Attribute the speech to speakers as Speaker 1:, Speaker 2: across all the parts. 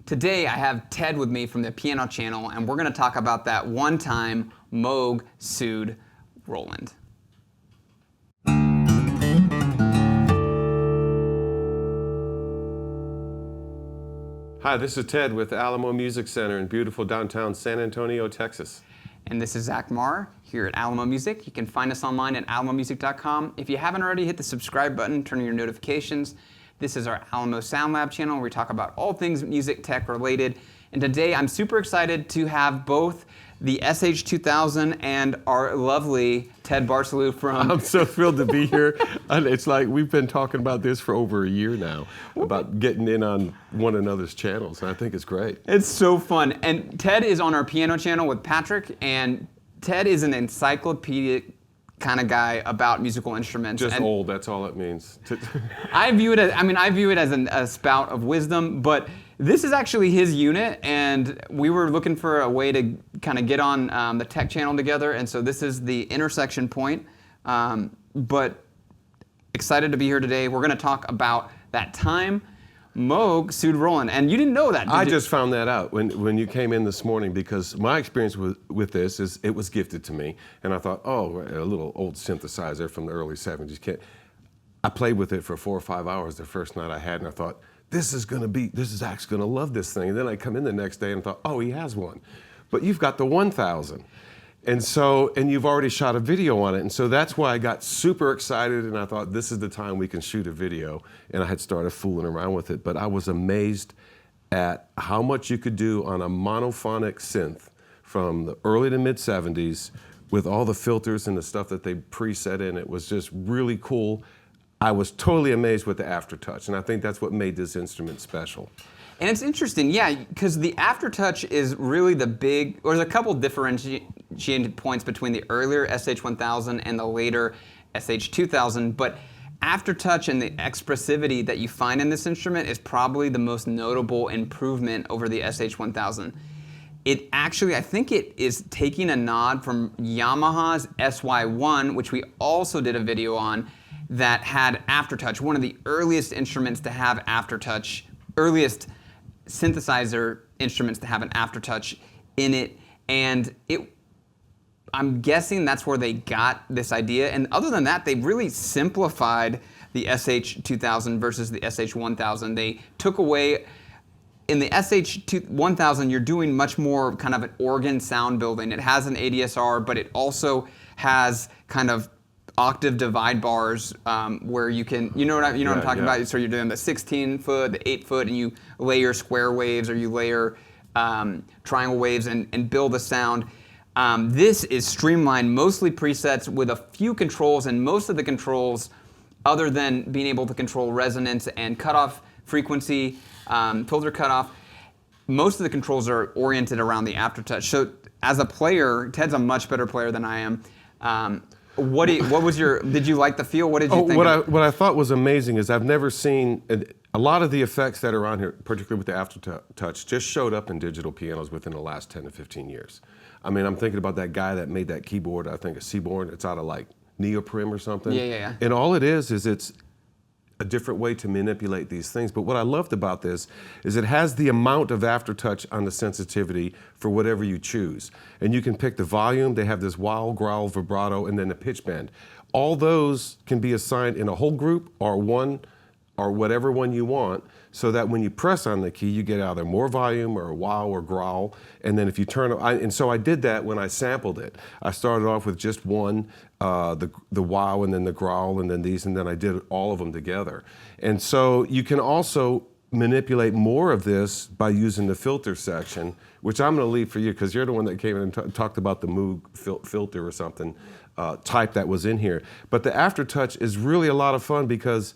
Speaker 1: Today I have Ted with me from the Piano Channel, and we're going to talk about that one time Moog sued Roland.
Speaker 2: Hi, this is Ted with the Alamo Music Center in beautiful downtown San Antonio, Texas.
Speaker 1: And this is Zach Marr here at Alamo Music. You can find us online at alamomusic.com. If you haven't already, hit the subscribe button, turn on your notifications. This is our Alamo Sound Lab channel where we talk about all things music tech related. And today I'm super excited to have both the SH2000 and our lovely Ted Barsalou from...
Speaker 2: I'm so thrilled to be here. It's like we've been talking about this for over a year now, about getting in on one another's channels, and I think it's great.
Speaker 1: It's so fun. And Ted is on our piano channel with Patrick, and Ted is an encyclopedic kind of guy about musical instruments.
Speaker 2: Just old, that's all it means.
Speaker 1: I view it as a spout of wisdom, but this is actually his unit, and we were looking for a way to kind of get on the tech channel together, and so this is the intersection point. But excited to be here today. We're going to talk about that time Moog sued Roland, and you didn't know that, did you?
Speaker 2: I just found that out when you came in this morning, because my experience with this is it was gifted to me, and I thought, oh, a little old synthesizer from the early 70s. I played with it for 4 or 5 hours the first night I had, and I thought, this is Zach's gonna love this thing. And then I come in the next day and thought, oh, he has one. But you've got the 1000. And you've already shot a video on it. And so that's why I got super excited, and I thought, this is the time we can shoot a video. And I had started fooling around with it. But I was amazed at how much you could do on a monophonic synth from the early to mid 70s with all the filters and the stuff that they preset in. It was just really cool. I was totally amazed with the Aftertouch, and I think that's what made this instrument special.
Speaker 1: And it's interesting, yeah, because the Aftertouch is really the big, or there's a couple differentiating points between the earlier SH1000 and the later SH2000, but Aftertouch and the expressivity that you find in this instrument is probably the most notable improvement over the SH1000. It actually, I think it is taking a nod from Yamaha's SY1, which we also did a video on, that had Aftertouch, one of the earliest instruments to have Aftertouch, earliest synthesizer instruments to have an Aftertouch in it, and I'm guessing that's where they got this idea. And other than that, they really simplified the SH2000 versus the SH1000. They took away, in the SH1000, you're doing much more kind of an organ sound building. It has an ADSR, but it also has kind of octave divide bars where you can, you know what I'm talking about? So you're doing the 16-foot, the 8-foot, and you layer square waves or you layer triangle waves and build a sound. This is streamlined, mostly presets with a few controls, and most of the controls, other than being able to control resonance and cutoff frequency, filter cutoff, most of the controls are oriented around the Aftertouch. So as a player, Ted's a much better player than I am. What was your, did you like the feel? What did you think?
Speaker 2: What I thought was amazing is I've never seen, a lot of the effects that are on here, particularly with the Aftertouch, just showed up in digital pianos within the last 10 to 15 years. I mean, I'm thinking about that guy that made that keyboard, I think a Seaborn, it's out of like neoprene or something.
Speaker 1: Yeah.
Speaker 2: And all it is it's a different way to manipulate these things. But what I loved about this is it has the amount of Aftertouch on the sensitivity for whatever you choose. And you can pick the volume, they have this wow, growl, vibrato, and then the pitch bend. All those can be assigned in a whole group or one, or whatever one you want, so that when you press on the key, you get either more volume or wow or growl. And then if you turn, and so I did that when I sampled it. I started off with just one, the wow, and then the growl, and then these, and then I did all of them together. And so you can also manipulate more of this by using the filter section, which I'm gonna leave for you, because you're the one that came in and talked about the Moog filter or something, type that was in here. But the Aftertouch is really a lot of fun, because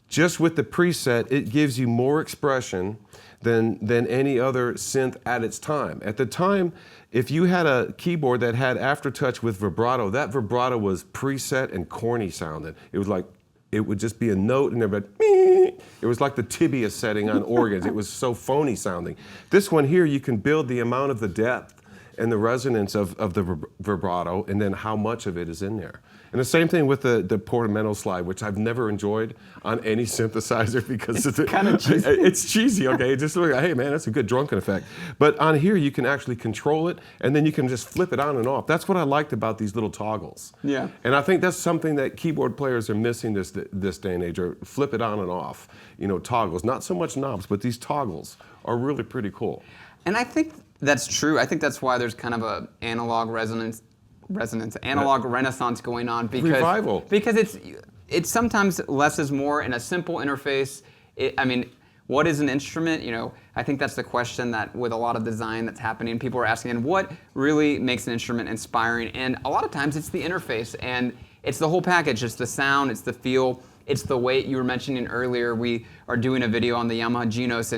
Speaker 2: just with the preset, it gives you more expression than any other synth at its time. At the time, if you had a keyboard that had Aftertouch with vibrato, that vibrato was preset and corny sounding. It was like, it would just be a note and everybody, it was like the tibia setting on organs. It was so phony sounding. This one here, you can build the amount of the depth and the resonance of the vibrato, and then how much of it is in there. And the same thing with the portamento slide, which I've never enjoyed on any synthesizer because it's
Speaker 1: kind of cheesy.
Speaker 2: It's cheesy, okay? Just look, hey man, that's a good drunken effect. But on here, you can actually control it, and then you can just flip it on and off. That's what I liked about these little toggles.
Speaker 1: Yeah.
Speaker 2: And I think that's something that keyboard players are missing this day and age, or flip it on and off, toggles. Not so much knobs, but these toggles are really pretty cool.
Speaker 1: And I think that's true. I think that's why there's kind of a analog analog renaissance going on, because
Speaker 2: revival.
Speaker 1: Because it's sometimes less is more in a simple interface. I mean, what is an instrument? I think that's the question that with a lot of design that's happening, people are asking, and what really makes an instrument inspiring? And a lot of times it's the interface, and it's the whole package. It's the sound, it's the feel, it's the weight. You were mentioning earlier, we are doing a video on the Yamaha Genos,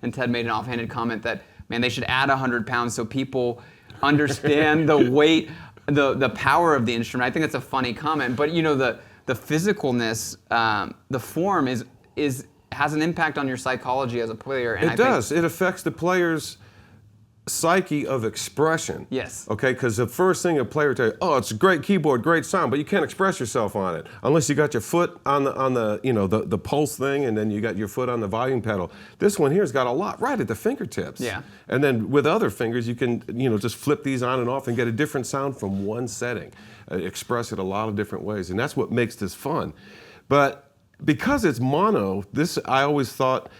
Speaker 1: and Ted made an offhanded comment that, man, they should add 100 pounds so people understand the weight, the power of the instrument. I think that's a funny comment, but the physicalness, the form has an impact on your psychology as a player. And
Speaker 2: it does. It affects the player's psyche of expression.
Speaker 1: Yes.
Speaker 2: Okay, because the first thing a player tells you, oh, it's a great keyboard, great sound, but you can't express yourself on it unless you got your foot on the pulse thing, and then you got your foot on the volume pedal. This one here's got a lot right at the fingertips.
Speaker 1: Yeah.
Speaker 2: And then with other fingers, you can just flip these on and off and get a different sound from one setting. Express it a lot of different ways, and that's what makes this fun. But because it's mono, this I always thought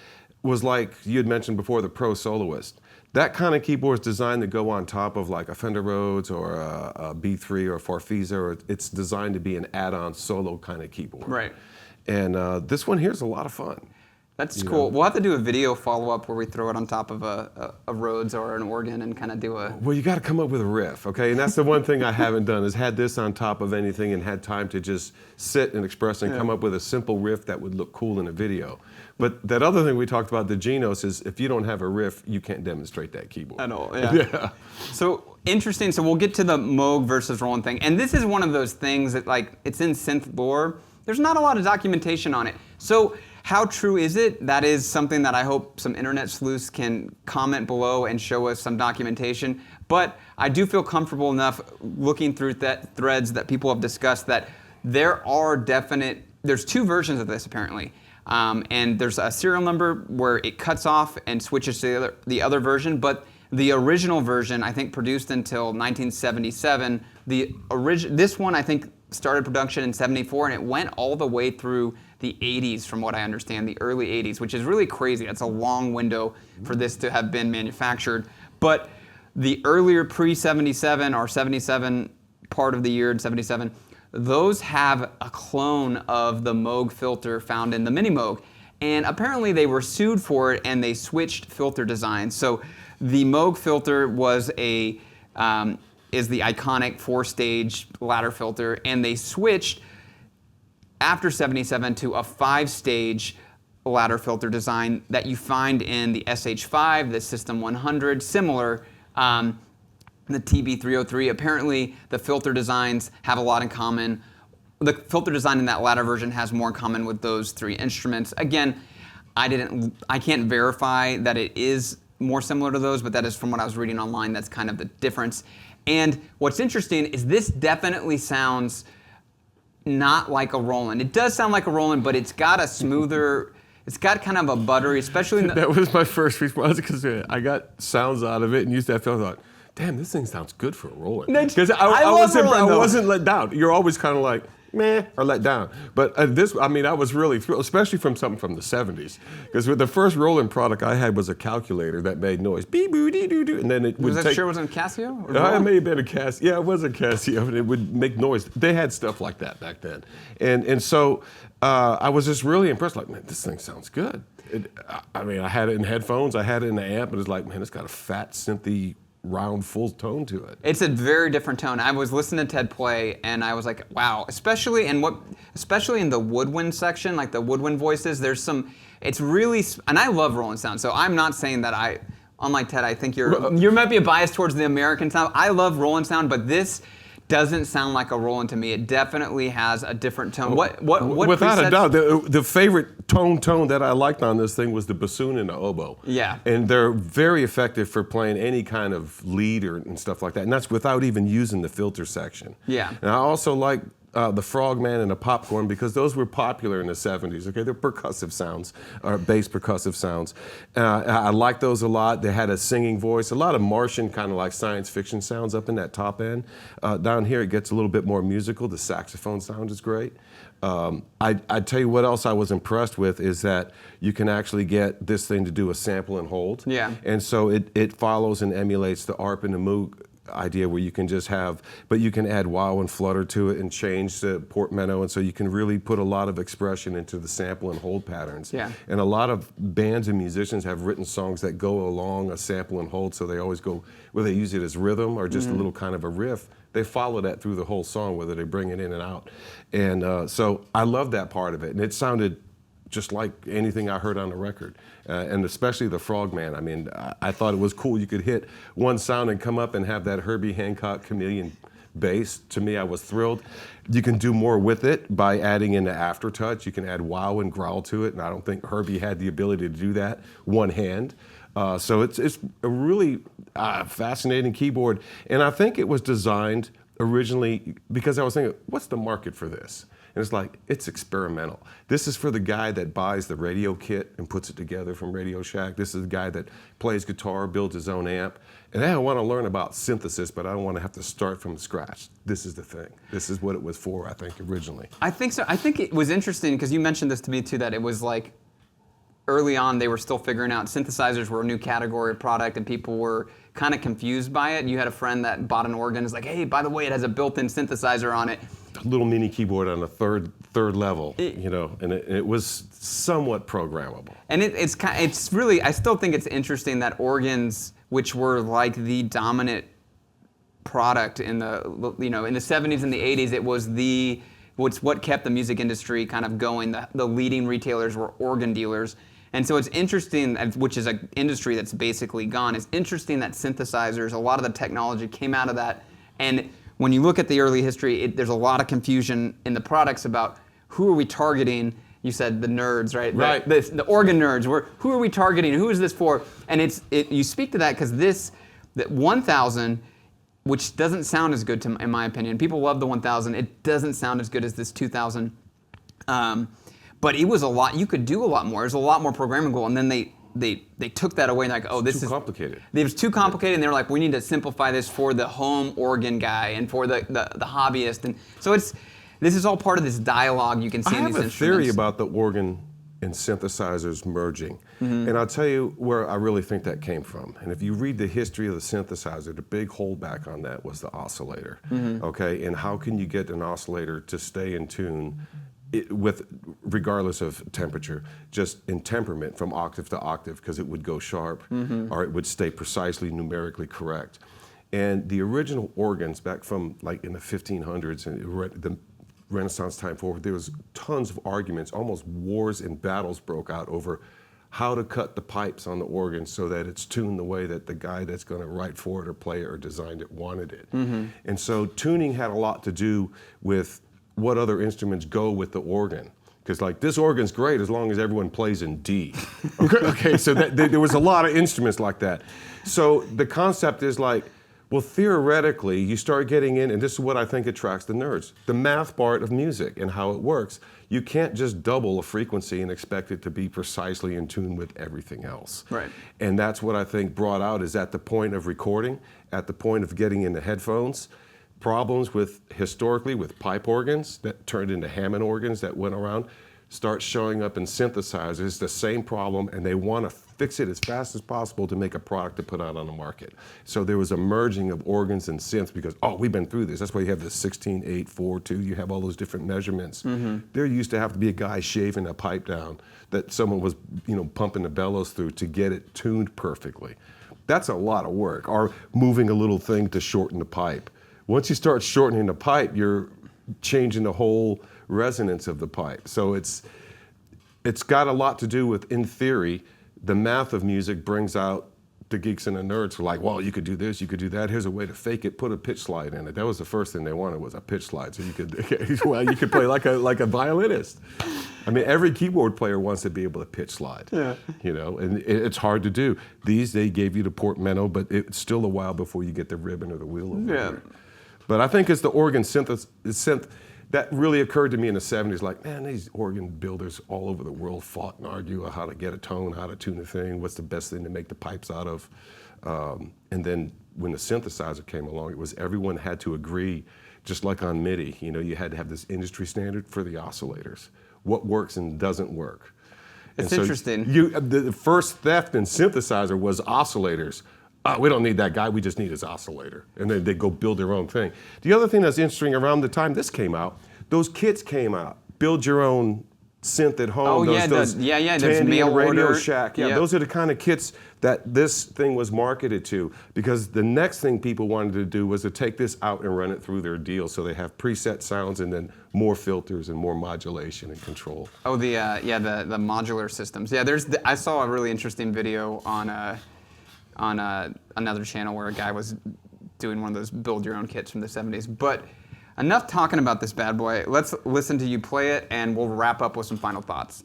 Speaker 2: was like you had mentioned before, the Pro Soloist. That kind of keyboard is designed to go on top of like a Fender Rhodes or a B3 or a Farfisa, or it's designed to be an add-on solo kind of keyboard.
Speaker 1: Right.
Speaker 2: And this one here is a lot of fun.
Speaker 1: That's cool. We'll have to do a video follow-up where we throw it on top of a Rhodes or an organ and kind of do a...
Speaker 2: Well, you got to come up with a riff, okay? And that's the one thing I haven't done, is had this on top of anything and had time to just sit and express and come up with a simple riff that would look cool in a video. But that other thing we talked about, the Genos, is if you don't have a riff, you can't demonstrate that keyboard.
Speaker 1: At all, yeah. So, interesting. So we'll get to the Moog versus Roland thing. And this is one of those things that, like, it's in synth lore. There's not a lot of documentation on it. So how true is it? That is something that I hope some internet sleuths can comment below and show us some documentation. But I do feel comfortable enough looking through threads that people have discussed that there's two versions of this apparently. And there's a serial number where it cuts off and switches to the other version, but the original version, I think, produced until 1977. This one, I think, started production in 74, and it went all the way through the 80s, from what I understand, the early 80s, which is really crazy. That's a long window for this to have been manufactured. But the earlier pre-77 or 77 part of the year in 77, those have a clone of the Moog filter found in the Mini Moog. And apparently they were sued for it, and they switched filter designs. So the Moog filter is the iconic 4-stage ladder filter, and they switched after 77 to a 5-stage ladder filter design that you find in the SH5, the System 100, similar. The TB303, apparently the filter designs have a lot in common. The filter design in that latter version has more in common with those three instruments. Again, I can't verify that it is more similar to those, but that is from what I was reading online, that's kind of the difference. And what's interesting is this definitely sounds not like a Roland. It does sound like a Roland, but it's got a smoother, it's got kind of a buttery, especially in the...
Speaker 2: That was my first response, because I got sounds out of it and used that feel. I thought, damn, this thing sounds good for a Roland. Because I wasn't let down. You're always kind of like, meh, or let down. But I was really thrilled, especially from something from the 70s. Because with the first Roland product I had was a calculator that made noise. Beep, boo, dee, doo, doo. And then it would
Speaker 1: Was that sure it wasn't Casio?
Speaker 2: It may have been a Casio. Yeah, it was a Casio, and it would make noise. They had stuff like that back then. And so I was just really impressed. Like, man, this thing sounds good. I had it in headphones. I had it in the amp. And it's like, man, it's got a fat, synthy, round, full tone to it.
Speaker 1: It's a very different tone. I was listening to Ted play, and I was like, wow. Especially in the woodwind section, like the woodwind voices. There's some. It's really, and I love Roland sound. So I'm not saying that unlike Ted, I think you might be a bias towards the American sound. I love Roland sound, but this doesn't sound like a Roland to me. It definitely has a different tone. What
Speaker 2: without a doubt, the favorite tone that I liked on this thing was the bassoon and the oboe.
Speaker 1: Yeah.
Speaker 2: And they're very effective for playing any kind of lead and stuff like that. And that's without even using the filter section.
Speaker 1: Yeah.
Speaker 2: And I also like the Frogman and the Popcorn because those were popular in the 70s. Okay, they're percussive sounds, or bass percussive sounds. I like those a lot. They had a singing voice, a lot of Martian kind of like science fiction sounds up in that top end. Down here it gets a little bit more musical. The saxophone sound is great. I tell you what else I was impressed with is that you can actually get this thing to do a sample and hold.
Speaker 1: Yeah.
Speaker 2: And so it follows and emulates the ARP and the Moog idea where you can just have, but you can add wow and flutter to it and change the portmanteau, and so you can really put a lot of expression into the sample and hold patterns.
Speaker 1: Yeah.
Speaker 2: And a lot of bands and musicians have written songs that go along a sample and hold, so they always go, whether they use it as rhythm or just a little kind of a riff, they follow that through the whole song, whether they bring it in and out. And so I love that part of it, and it sounded just like anything I heard on the record, and especially the Frogman. I mean, I thought it was cool. You could hit one sound and come up and have that Herbie Hancock chameleon bass. To me, I was thrilled. You can do more with it by adding in the Aftertouch. You can add wow and growl to it, and I don't think Herbie had the ability to do that one hand. So it's a really fascinating keyboard, and I think it was designed originally because I was thinking, what's the market for this? And it's like, it's experimental. This is for the guy that buys the radio kit and puts it together from Radio Shack. This is the guy that plays guitar, builds his own amp. And hey, I want to learn about synthesis, but I don't want to have to start from scratch. This is the thing. This is what it was for, I think, originally.
Speaker 1: I think so. I think it was interesting because you mentioned this to me too, that it was like early on they were still figuring out synthesizers were a new category of product and people were kind of confused by it. You had a friend that bought an organ, is like, hey, by the way, it has a built-in synthesizer on it.
Speaker 2: A little mini keyboard on the third level, you know, and it was somewhat programmable.
Speaker 1: And it's really, I still think it's interesting that organs, which were like the dominant product in the, you know, in the 70s and the 80s, it was what kept the music industry kind of going. The leading retailers were organ dealers. And so it's interesting, which is an industry that's basically gone, it's interesting that synthesizers, a lot of the technology came out of that. And when you look at the early history, there's a lot of confusion in the products about who are we targeting. You said the nerds, right?
Speaker 2: Right.
Speaker 1: The organ nerds. Who are we targeting? Who is this for? And you speak to that because the 1000, which doesn't sound as good in my opinion. People love the 1000. It doesn't sound as good as this 2000. But it was a lot. You could do a lot more. It was a lot more programmable. And then they took that away and like, oh, this is
Speaker 2: too complicated.
Speaker 1: It was too complicated, and they were like, we need to simplify this for the home organ guy and for the hobbyist. And so this is all part of this dialogue you can see in these instruments.
Speaker 2: I have a theory about the organ and synthesizers merging. And I'll tell you where I really think that came from. And if you read the history of the synthesizer, the big holdback on that was the oscillator. Okay, and how can you get an oscillator to stay in tune regardless of temperature, just in temperament from octave to octave, because it would go sharp or it would stay precisely numerically correct. And the original organs back from like in the 1500s and the Renaissance time forward, there was tons of arguments, almost wars and battles broke out over how to cut the pipes on the organ so that it's tuned the way that the guy that's going to write for it or play it or designed it wanted it. And so tuning had a lot to do with what other instruments go with the organ. Because like this organ's great as long as everyone plays in D. Okay, so there was a lot of instruments like that. So the concept is like, well, theoretically, you start getting in, and this is what I think attracts the nerds, the math part of music and how it works. You can't just double a frequency and expect it to be precisely in tune with everything else.
Speaker 1: Right.
Speaker 2: And that's what I think brought out is at the point of recording, at the point of getting into headphones, problems historically with pipe organs that turned into Hammond organs that went around start showing up in synthesizers. It's the same problem, and they want to fix it as fast as possible to make a product to put out on the market. So there was a merging of organs and synths because, oh, we've been through this. That's why you have the 16, 8, 4, 2. You have all those different measurements. There used to have to be a guy shaving a pipe down that someone was, pumping the bellows through to get it tuned perfectly. That's a lot of work. Or moving a little thing to shorten the pipe. Once you start shortening the pipe, you're changing the whole resonance of the pipe. So it's got a lot to do with, in theory, the math of music brings out the geeks and the nerds were like, well, you could do this, you could do that. Here's a way to fake it. Put a pitch slide in it. That was the first thing they wanted, was a pitch slide, so you could well, you could play like a violinist. I mean, every keyboard player wants to be able to pitch slide.
Speaker 1: Yeah.
Speaker 2: You know, and it's hard to do. They gave you the portmanteau, but it's still a while before you get the ribbon or the wheel over there. But I think it's the organ synth that really occurred to me in the 70s. Like, man, these organ builders all over the world fought and argued how to get a tone, how to tune a thing, what's the best thing to make the pipes out of. And then when the synthesizer came along, it was everyone had to agree, just like on MIDI. You know, you had to have this industry standard for the oscillators. What works and doesn't work.
Speaker 1: It's interesting.
Speaker 2: The first theft in synthesizer was oscillators. We don't need that guy, we just need his oscillator. And then they go build their own thing. The other thing that's interesting, around the time this came out, those kits came out. Build your own synth at home.
Speaker 1: Oh,
Speaker 2: those
Speaker 1: there's mail
Speaker 2: Radio
Speaker 1: order.
Speaker 2: Shack. Yeah, those are the kind of kits that this thing was marketed to, because the next thing people wanted to do was to take this out and run it through their deal, so they have preset sounds and then more filters and more modulation and control.
Speaker 1: Oh, the modular systems. Yeah, I saw a really interesting video on another channel where a guy was doing one of those build your own kits from the 70s. But enough talking about this bad boy. Let's listen to you play it, and we'll wrap up with some final thoughts.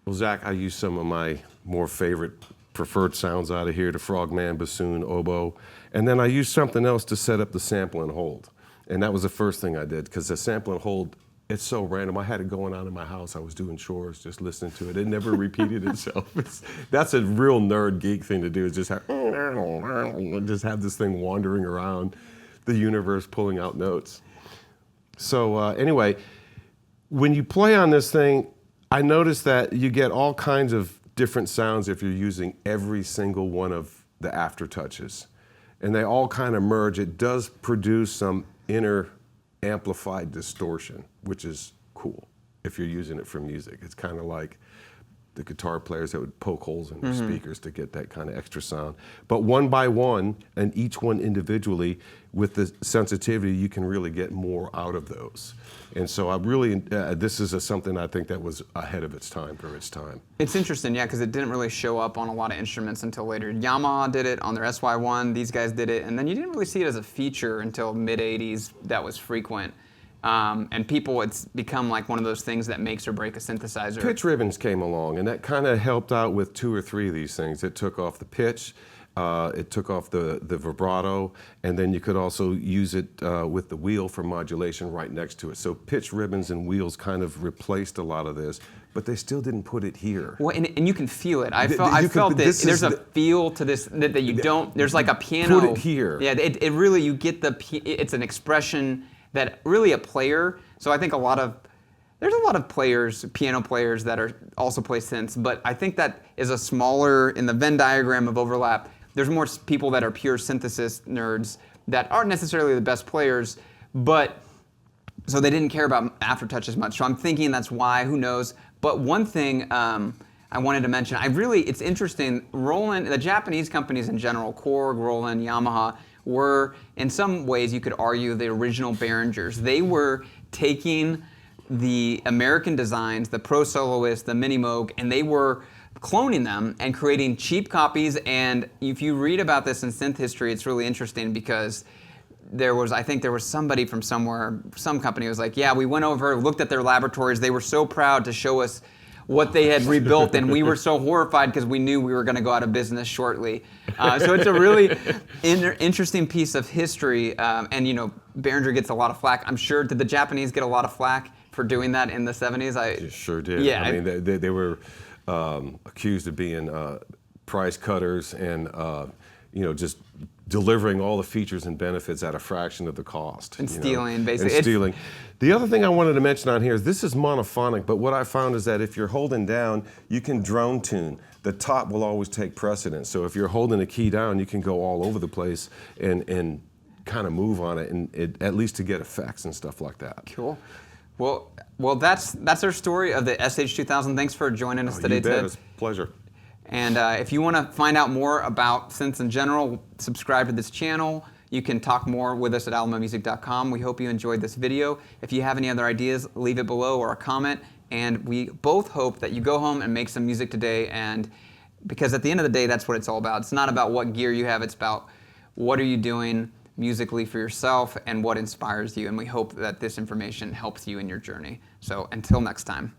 Speaker 2: Well, Zach, I use some of my more favorite preferred sounds out of here, the frogman, bassoon, oboe, and then I used something else to set up the sample and hold. And that was the first thing I did, because the sample and hold, it's so random. I had it going on in my house. I was doing chores, just listening to it. It never repeated itself. That's a real nerd geek thing to do, is just have this thing wandering around the universe pulling out notes. So anyway, when you play on this thing, I noticed that you get all kinds of different sounds if you're using every single one of the Aftertouches. And they all kind of merge. It does produce some inner amplified distortion, which is cool if you're using it for music. It's kind of like the guitar players that would poke holes in their speakers to get that kind of extra sound. But one by one, and each one individually, with the sensitivity, you can really get more out of those. And so I really, this is something I think that was ahead of its time for its time.
Speaker 1: It's interesting, yeah, because it didn't really show up on a lot of instruments until later. Yamaha did it on their SY1, these guys did it, and then you didn't really see it as a feature until mid-'80s that was frequent. And people, it's become like one of those things that makes or break a synthesizer.
Speaker 2: Pitch ribbons came along, and that kind of helped out with 2 or 3 of these things. It took off the pitch, it took off the vibrato, and then you could also use it with the wheel for modulation right next to it. So pitch ribbons and wheels kind of replaced a lot of this, but they still didn't put it here.
Speaker 1: Well, and you can feel it. I felt that there's a feel to this that you don't, there's like a piano.
Speaker 2: Put it here.
Speaker 1: Yeah, it really, you get it's an expression that really a player, so I think there's a lot of players, piano players that also play synths, but I think that is a smaller, in the Venn diagram of overlap, there's more people that are pure synthesis nerds that aren't necessarily the best players, but, so they didn't care about Aftertouch as much, so I'm thinking that's why, who knows. But one thing I wanted to mention, it's interesting, Roland, the Japanese companies in general, Korg, Roland, Yamaha, were, in some ways you could argue, the original Behringers. They were taking the American designs, the Pro Soloist, the Mini Moog, and they were cloning them and creating cheap copies. And if you read about this in synth history, it's really interesting because I think there was somebody from somewhere, some company was like, yeah, we went over, looked at their laboratories, they were so proud to show us what they had rebuilt, and we were so horrified because we knew we were going to go out of business shortly. So it's a really interesting piece of history, and Behringer gets a lot of flack. I'm sure, did the Japanese get a lot of flack for doing that in the 70s?
Speaker 2: They sure did.
Speaker 1: Yeah,
Speaker 2: I mean, they were accused of being price cutters and just delivering all the features and benefits at a fraction of the cost.
Speaker 1: And stealing, basically.
Speaker 2: And stealing. The other thing I wanted to mention on here is this is monophonic, but what I found is that if you're holding down, you can drone tune. The top will always take precedence. So if you're holding a key down, you can go all over the place and kind of move on it, and at least to get effects and stuff like that.
Speaker 1: Cool. Well, that's our story of the SH2000. Thanks for joining us today, Ted.
Speaker 2: It's a pleasure.
Speaker 1: And if you want to find out more about synths in general, subscribe to this channel. You can talk more with us at alamomusic.com. We hope you enjoyed this video. If you have any other ideas, leave it below or a comment. And we both hope that you go home and make some music today. And because at the end of the day, that's what it's all about. It's not about what gear you have. It's about what are you doing musically for yourself and what inspires you. And we hope that this information helps you in your journey. So until next time.